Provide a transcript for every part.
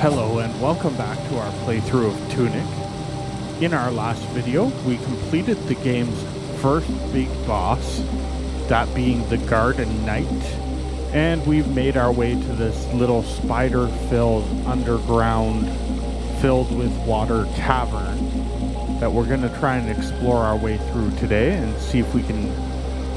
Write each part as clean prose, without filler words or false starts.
Hello and welcome back to our playthrough of Tunic. In our last video, we completed the game's first big boss, that being the Garden Knight, and we've made our way to this little spider-filled underground, filled with water cavern that we're going to try and explore our way through today and see if we can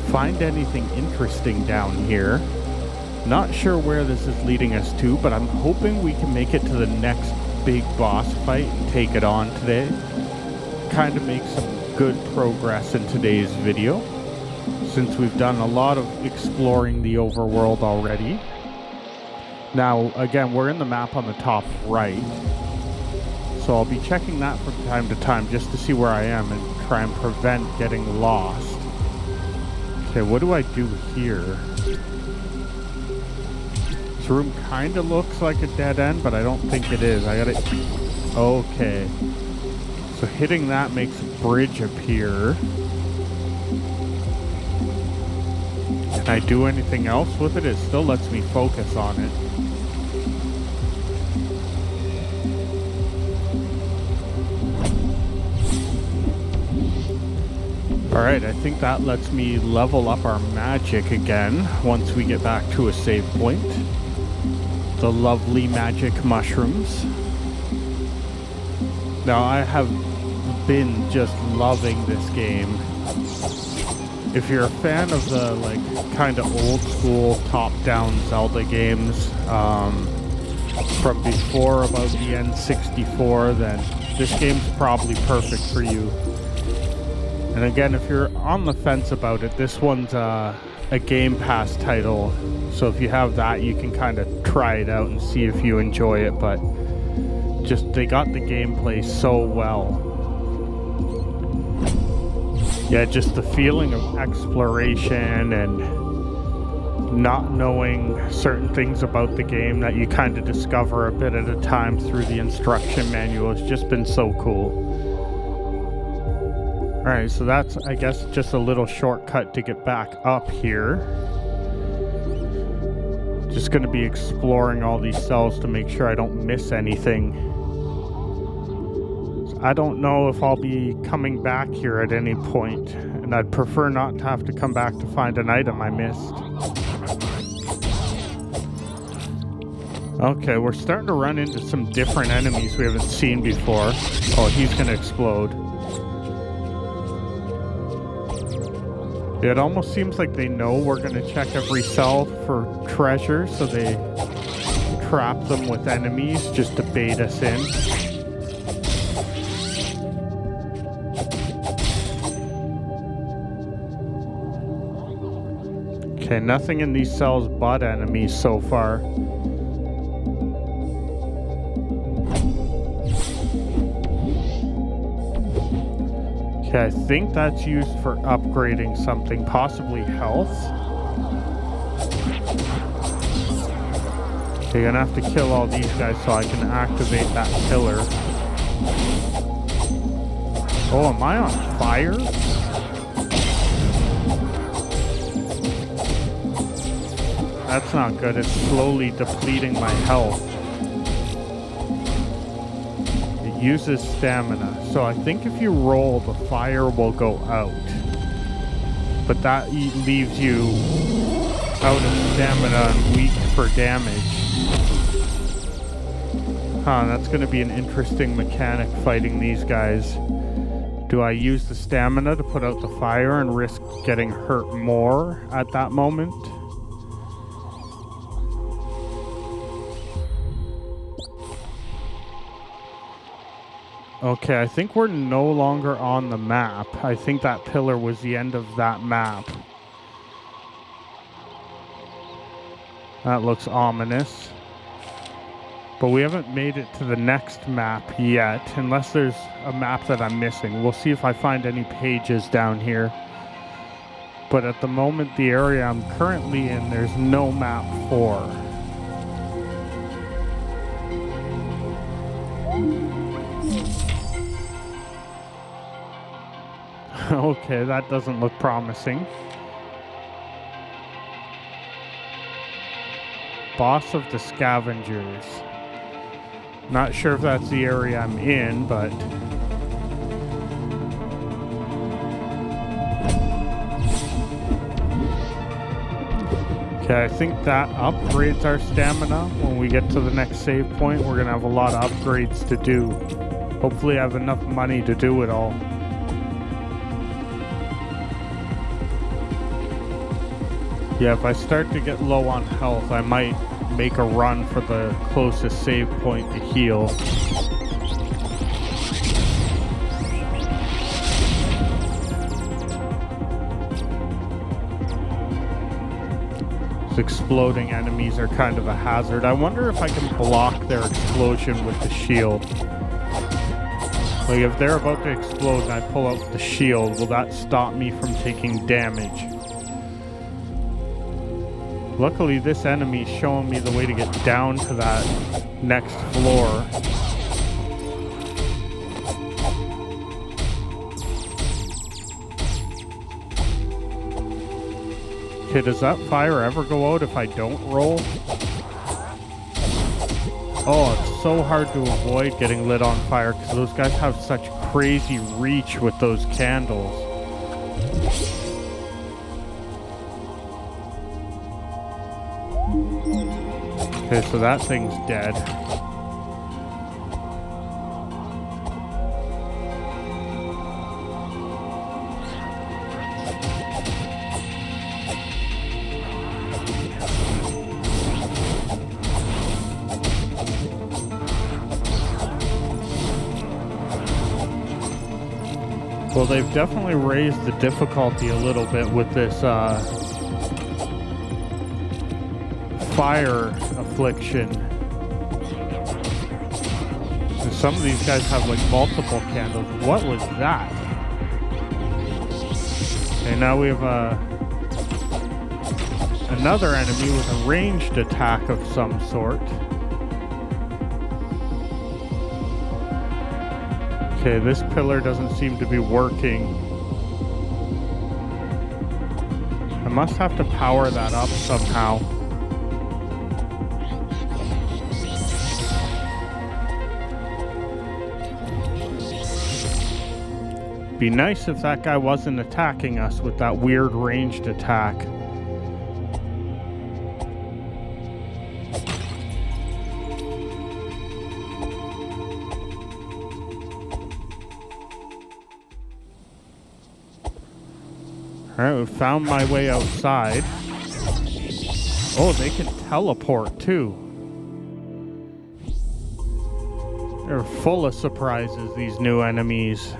find anything interesting down here. Not sure where this is leading us to, but I'm hoping we can make it to the next big boss fight and take it on today. Kind of make some good progress in today's video, since we've done a lot of exploring the overworld already. Now, again, we're in the map on the top right, so I'll be checking that from time to time just to see where I am and try and prevent getting lost. Okay, what do I do here? This room kind of looks like a dead end, but I don't think it is. I gotta... Okay. So hitting that makes a bridge appear. Can I do anything else with it? It still lets me focus on it. Alright, I think that lets me level up our magic again once we get back to a save point. The lovely magic mushrooms. Now, I have been just loving this game. If you're a fan of the kind of old school top-down Zelda games from before about the N64, then this game's probably perfect for you. And again, if you're on the fence about it, this one's a Game Pass title. So if you have that, you can kind of try it out and see if you enjoy it. But just, they got the gameplay so well. Yeah, just the feeling of exploration and not knowing certain things about the game that you kind of discover a bit at a time through the instruction manual has just been so cool. Alright, so that's, I guess, just a little shortcut to get back up here. Just going to be exploring all these cells to make sure I don't miss anything. So I don't know if I'll be coming back here at any point, and I'd prefer not to have to come back to find an item I missed. Okay, we're starting to run into some different enemies we haven't seen before. Oh, he's going to explode. It almost seems like they know we're going to check every cell for treasure, so they trap them with enemies just to bait us in. Okay, nothing in these cells but enemies so far. Okay, I think that's used for upgrading something, possibly health. Okay, you're gonna have to kill all these guys so I can activate that pillar. Oh, am I on fire? That's not good. It's slowly depleting my health. Uses stamina, so I think if you roll, the fire will go out, but that leaves you out of stamina and weak for damage. That's going to be an interesting mechanic fighting these guys. Do I use the stamina to put out the fire and risk getting hurt more at that moment? Okay, I think we're no longer on the map. I think that pillar was the end of that map. That looks ominous. But we haven't made it to the next map yet, unless there's a map that I'm missing. We'll see if I find any pages down here. But at the moment, the area I'm currently in, there's no map for. Okay, that doesn't look promising. Boss of the Scavengers. Not sure if that's the area I'm in, but... Okay, I think that upgrades our stamina. When we get to the next save point, we're gonna have a lot of upgrades to do. Hopefully I have enough money to do it all. Yeah, if I start to get low on health, I might make a run for the closest save point to heal. Exploding enemies are kind of a hazard. I wonder if I can block their explosion with the shield. Like if they're about to explode and I pull out the shield, will that stop me from taking damage? Luckily this enemy's showing me the way to get down to that next floor. Okay, does that fire ever go out if I don't roll? Oh, it's so hard to avoid getting lit on fire because those guys have such crazy reach with those candles. Okay, so that thing's dead. Well, they've definitely raised the difficulty a little bit with this fire affliction. And some of these guys have like multiple candles. What was that? Okay, now we have another enemy with a ranged attack of some sort. Okay, this pillar doesn't seem to be working. I must have to power that up somehow. Be nice if that guy wasn't attacking us with that weird ranged attack. Alright, we found my way outside. Oh, they can teleport too. They're full of surprises, these new enemies.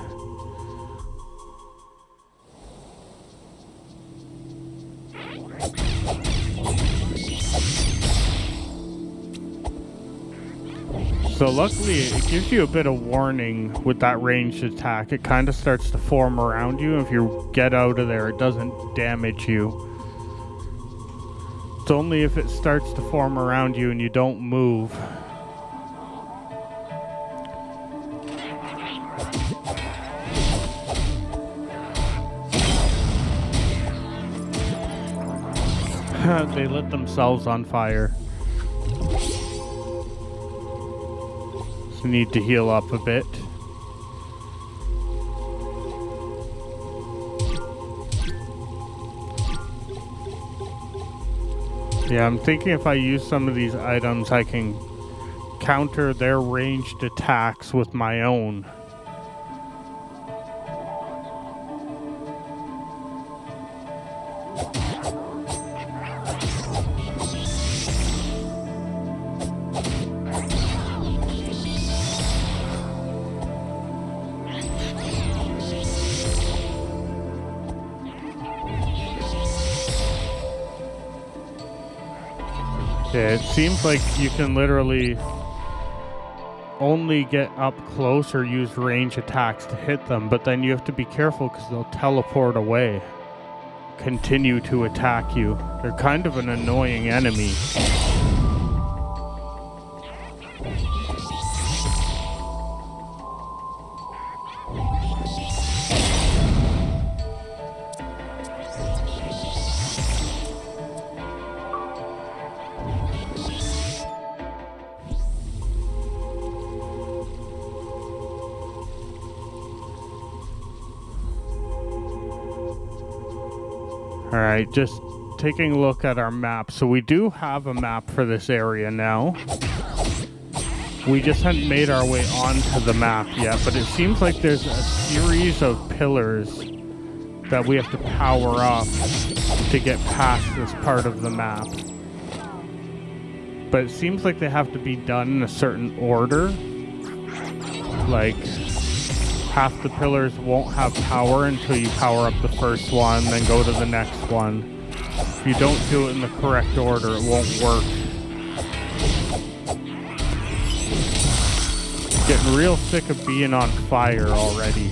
So luckily it gives you a bit of warning with that ranged attack. It kind of starts to form around you. If you get out of there, it doesn't damage you. It's only if it starts to form around you and you don't move. They lit themselves on fire. So need to heal up a bit. Yeah, I'm thinking if I use some of these items, I can counter their ranged attacks with my own. Yeah, it seems like you can literally only get up close or use range attacks to hit them, but then you have to be careful because they'll teleport away, continue to attack you. They're kind of an annoying enemy. All right, just taking a look at our map. So we do have a map for this area now. We just hadn't made our way onto the map yet, but it seems like there's a series of pillars that we have to power up to get past this part of the map. But it seems like they have to be done in a certain order. Like, half the pillars won't have power until you power up the first one, then go to the next one. If you don't do it in the correct order, it won't work. Getting real sick of being on fire already.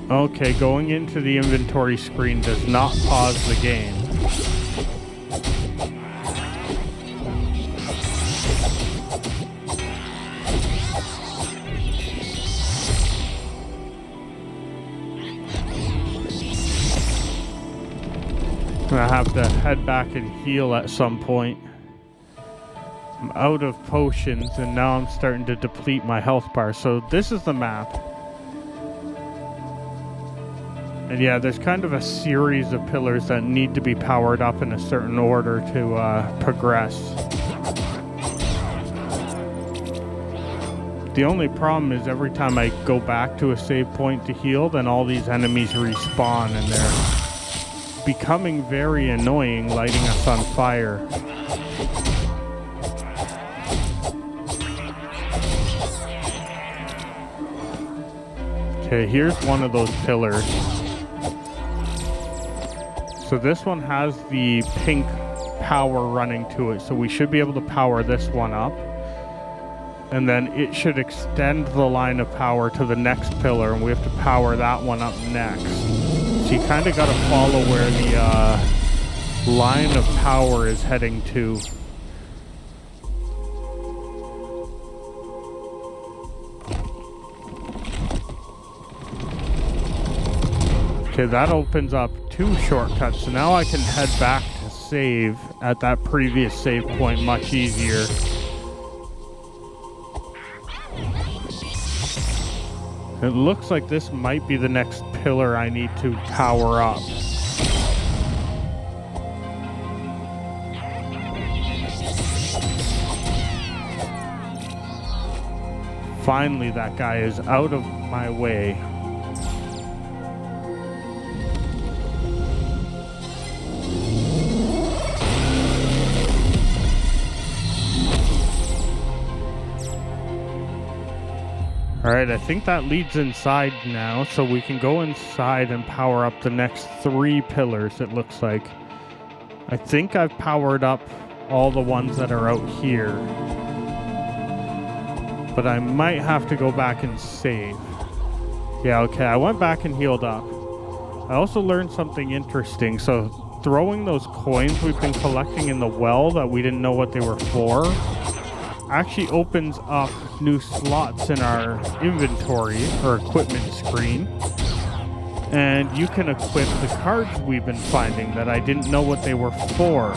Okay, going into the inventory screen does not pause the game. I have to head back and heal at some point. I'm out of potions and now I'm starting to deplete my health bar. So this is the map. And yeah, there's kind of a series of pillars that need to be powered up in a certain order to progress. The only problem is every time I go back to a save point to heal, then all these enemies respawn and they're becoming very annoying, lighting us on fire. Okay, here's one of those pillars. So this one has the pink power running to it, so we should be able to power this one up. And then it should extend the line of power to the next pillar, and we have to power that one up next. So you kind of got to follow where the line of power is heading to. Okay, that opens up 2 shortcuts, so now I can head back to save at that previous save point much easier. It looks like this might be the next pillar I need to power up. Finally, that guy is out of my way. Alright, I think that leads inside now, so we can go inside and power up the next 3 pillars, it looks like. I think I've powered up all the ones that are out here. But I might have to go back and save. Yeah, okay, I went back and healed up. I also learned something interesting. So, throwing those coins we've been collecting in the well that we didn't know what they were for actually opens up new slots in our inventory or equipment screen, and you can equip the cards we've been finding that I didn't know what they were for.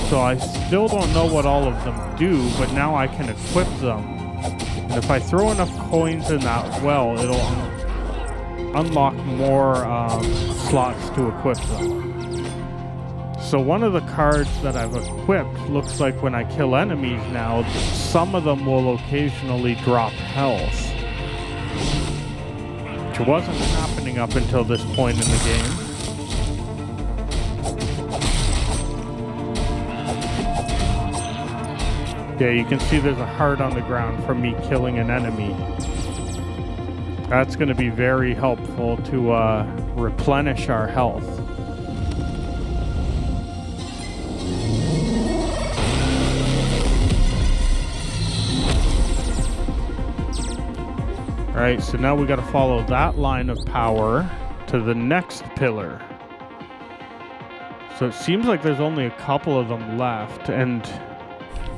So I still don't know what all of them do, but now I can equip them. And if I throw enough coins in that well, it'll unlock more slots to equip them. So one of the cards that I've equipped looks like when I kill enemies now, some of them will occasionally drop health, which wasn't happening up until this point in the game. Yeah, you can see there's a heart on the ground from me killing an enemy. That's going to be very helpful to replenish our health. Alright, so now we got to follow that line of power to the next pillar. So it seems like there's only a couple of them left, and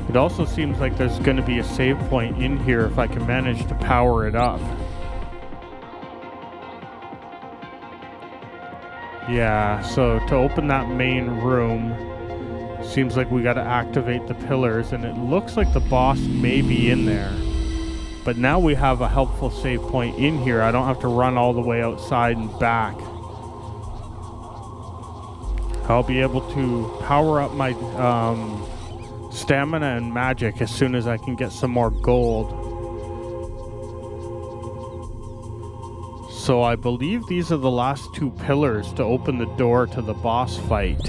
it also seems like there's going to be a save point in here if I can manage to power it up. Yeah, so to open that main room, seems like we got to activate the pillars, and it looks like the boss may be in there. But now we have a helpful save point in here. I don't have to run all the way outside and back. I'll be able to power up my stamina and magic as soon as I can get some more gold. So I believe these are the last two pillars to open the door to the boss fight.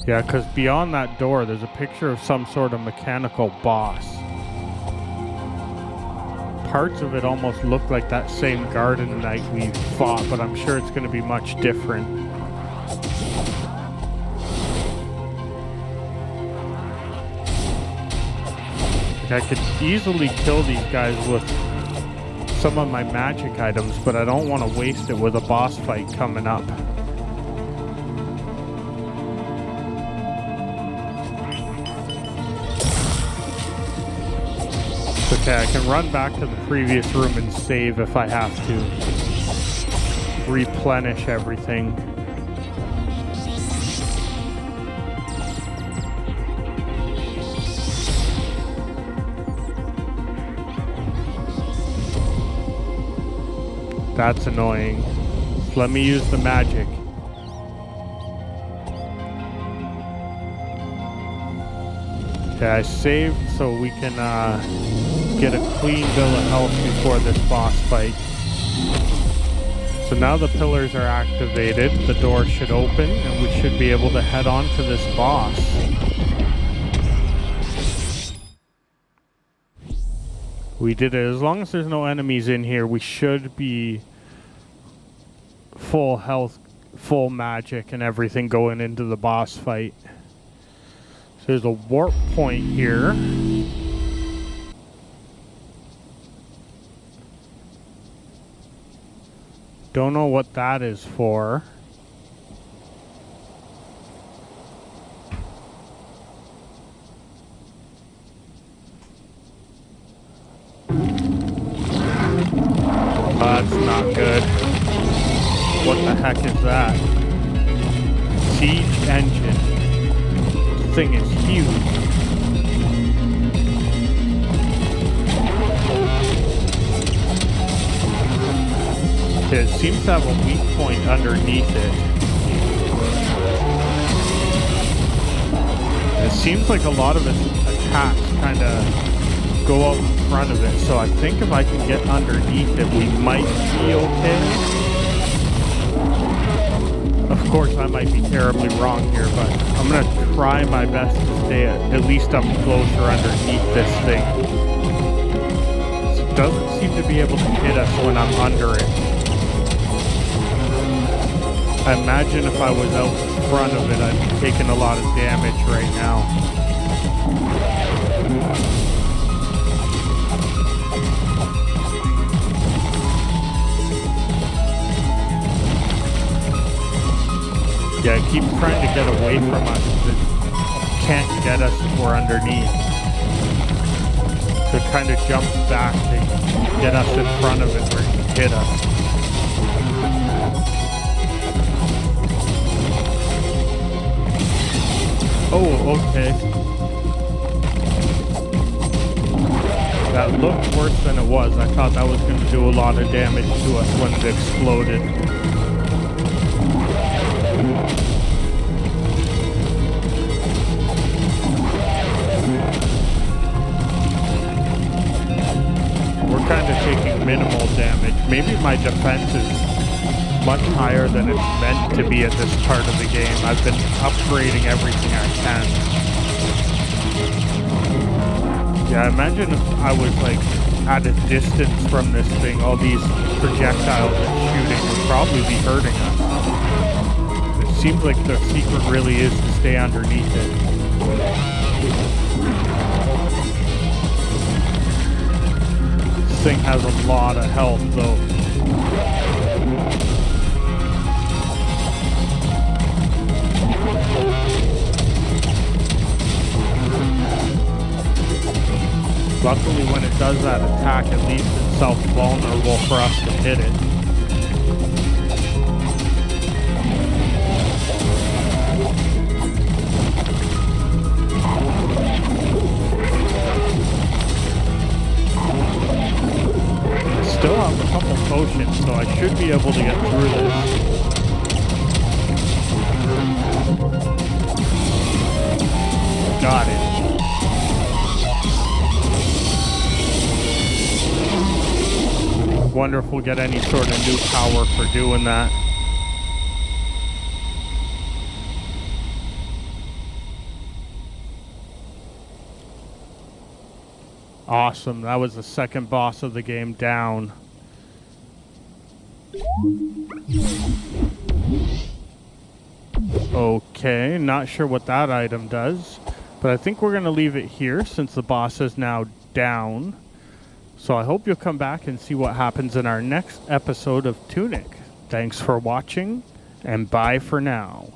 Yeah, because beyond that door, there's a picture of some sort of mechanical boss. Parts of it almost look like that same garden knight we fought, but I'm sure it's going to be much different. I could easily kill these guys with some of my magic items, but I don't want to waste it with a boss fight coming up. Okay, I can run back to the previous room and save if I have to. Replenish everything. That's annoying. Let me use the magic. Okay, I saved so we can get a clean bill of health before this boss fight. So now the pillars are activated, the door should open, and we should be able to head on to this boss. We did it. As long as there's no enemies in here, we should be full health, full magic, and everything going into the boss fight. So there's a warp point here. Don't know what that is for. That's not good. What the heck is that? Siege engine. This thing is huge. It seems to have a weak point underneath it. It seems like a lot of its attacks kind of go out in front of it, so I think if I can get underneath it, we might be okay. Of course, I might be terribly wrong here, but I'm going to try my best to stay at least up closer underneath this thing. It doesn't seem to be able to hit us when I'm under it. I imagine if I was out in front of it, I'd be taking a lot of damage right now. Yeah, I keep trying to get away from us. It can't get us if we're underneath. So it kind of jumps back to get us in front of it where it can hit us. Oh, okay. That looked worse than it was. I thought that was going to do a lot of damage to us when it exploded. We're kind of taking minimal damage. Maybe my defense is much higher than it's meant to be at this part of the game. I've been upgrading everything I can. Yeah, imagine if I was like at a distance from this thing, all these projectiles it's shooting would probably be hurting us. It seems like the secret really is to stay underneath it. This thing has a lot of health though. Luckily, when it does that attack, it leaves itself vulnerable for us to hit it. still have a couple potions, so I should be able to get through this. Got it. Wonder if we'll get any sort of new power for doing that. Awesome. That was the second boss of the game down. Okay, not sure what that item does, but I think we're going to leave it here since the boss is now down. So I hope you'll come back and see what happens in our next episode of Tunic. Thanks for watching, and bye for now.